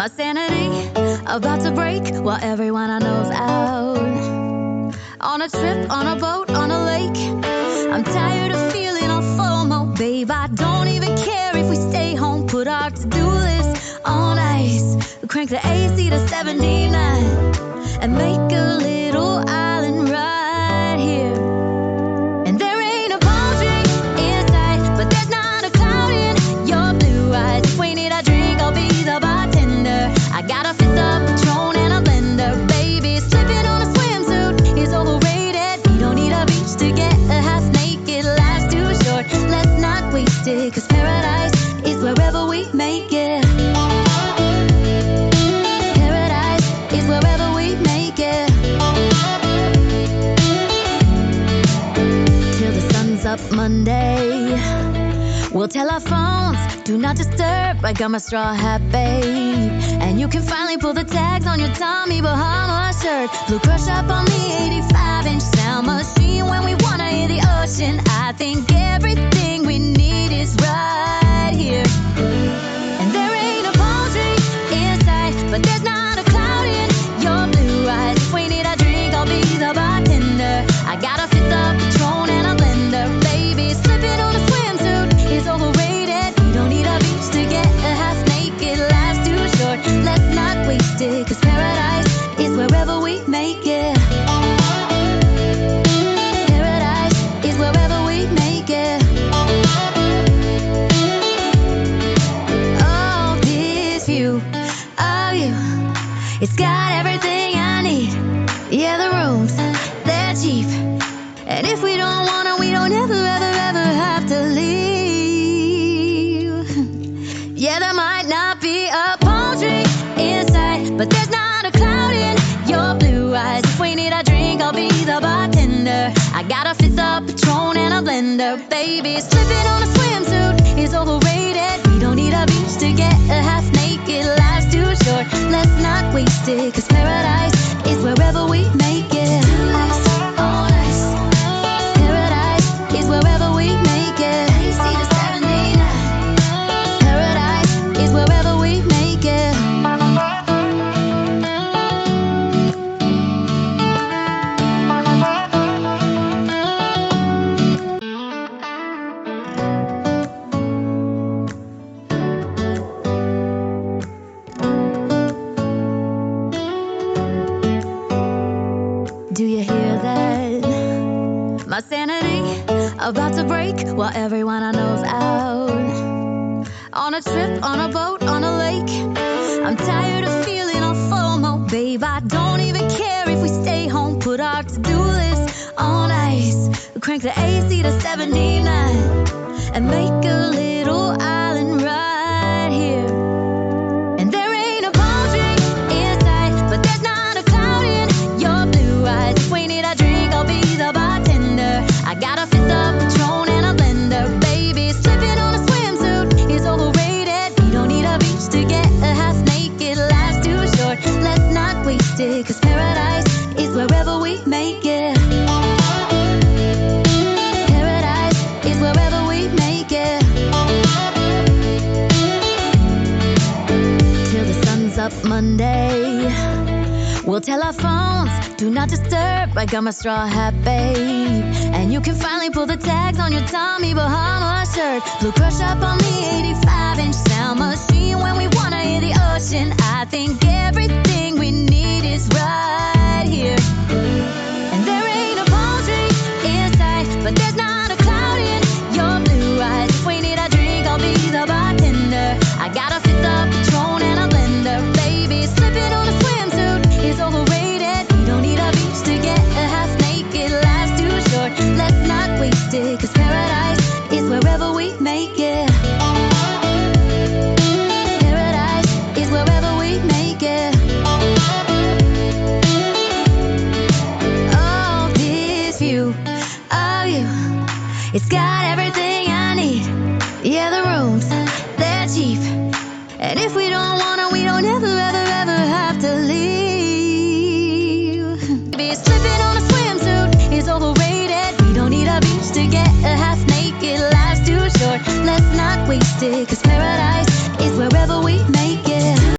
My sanity about to break while everyone I know's out. On a trip, on a boat, on a lake. I'm tired of feeling all FOMO, babe. I don't even care if we stay home. Put our to-do list on ice. Crank the AC to 79 and make a little island right here. And there ain't a palm tree in sight, but there's not a cloud in your blue eyes. If we need a drink, I'll be the bartender. I got a fifth of Patron and a blender, baby. Slipping on a swimsuit is overrated. You don't need a beach to get a half naked. Life's too short, let's not waste it. Cause paradise is wherever we make it. Paradise is wherever we make it. Till the sun's up Monday, we'll tell our phones, do not disturb. I got my straw hat, babe. And you can finally pull the tags on your Tommy Bahama shirt. Blue crush up on the 85-inch sound machine. When we wanna hear the ocean, I think everything we need is right here. And there ain't a palm tree in sight, but there's not a cloud in your blue eyes. If we need a drink, I'll be the bartender. I got a fifth of Patron and a blender, baby. Slipping on a swimsuit is overrated. You don't need a beach to get a half naked. Life's too short, let's not waste it. Cause paradise is wherever we make it. Paradise is wherever we make it. Oh, this view of you, it's got everything I need. Yeah, the rooms, they're cheap. And if we don't wanna, we don't ever, ever, ever have to leave. Yeah, there might not be a palm tree in sight, but there's not a cloud in your blue eyes. If we need a drink, I'll be the bartender. I got a fifth of Patron and a blender, baby. Slipping on a swimsuit is overrated. We don't need a beach to get a half naked. Life's too short, let's not waste it. Cause paradise is wherever we make it. Ice on ice. Paradise is wherever we make it. AC to 79. Paradise is wherever we make it. Do you hear that? My sanity about to break while everyone I know's out. On a trip, on a boat, on a lake. I'm tired of feeling all FOMO, babe. I don't even care if we stay home. Put our to-do list on ice. Crank the AC to 79 and make a little island right here. And there ain't a palm tree in sight, but there's not a cloud in your blue eyes. If we need a drink, I'll be the bartender. I got a fifth of Patron and a blender, baby. Slipping on a swimsuit is overrated. You don't need a beach to get a half naked. Life's too short, let's not waste it. Cause paradise is wherever we make it. Paradise is wherever we make it. Till the sun's up Monday, we'll tell our phones, do not disturb. I got my straw hat, babe. And you can finally pull the tags on your Tommy Bahama shirt. Blue crush up on the 85-inch sound machine. When we wanna hear the ocean, I think everything we need is right here. And there ain't a palm tree in sight, but there's not a cloud in your blue eyes. If we need a drink, I'll be the bartender. I got a fifth of Patron and a blender, baby. Slipping on a swimsuit is overrated. You don't need a beach to get a half naked. Life's too short, let's not waste it. Cause paradise is wherever we make it. Paradise is wherever we make it. Oh, this view of you, it's got everything I need. Yeah, the rooms, they're cheap. And if we don't wanna, we don't ever, ever, ever have to leave. Baby, slipping on a swimsuit is overrated. We don't need a beach to get a half naked. Life's too short, let's not waste it. Cause paradise is wherever we make it.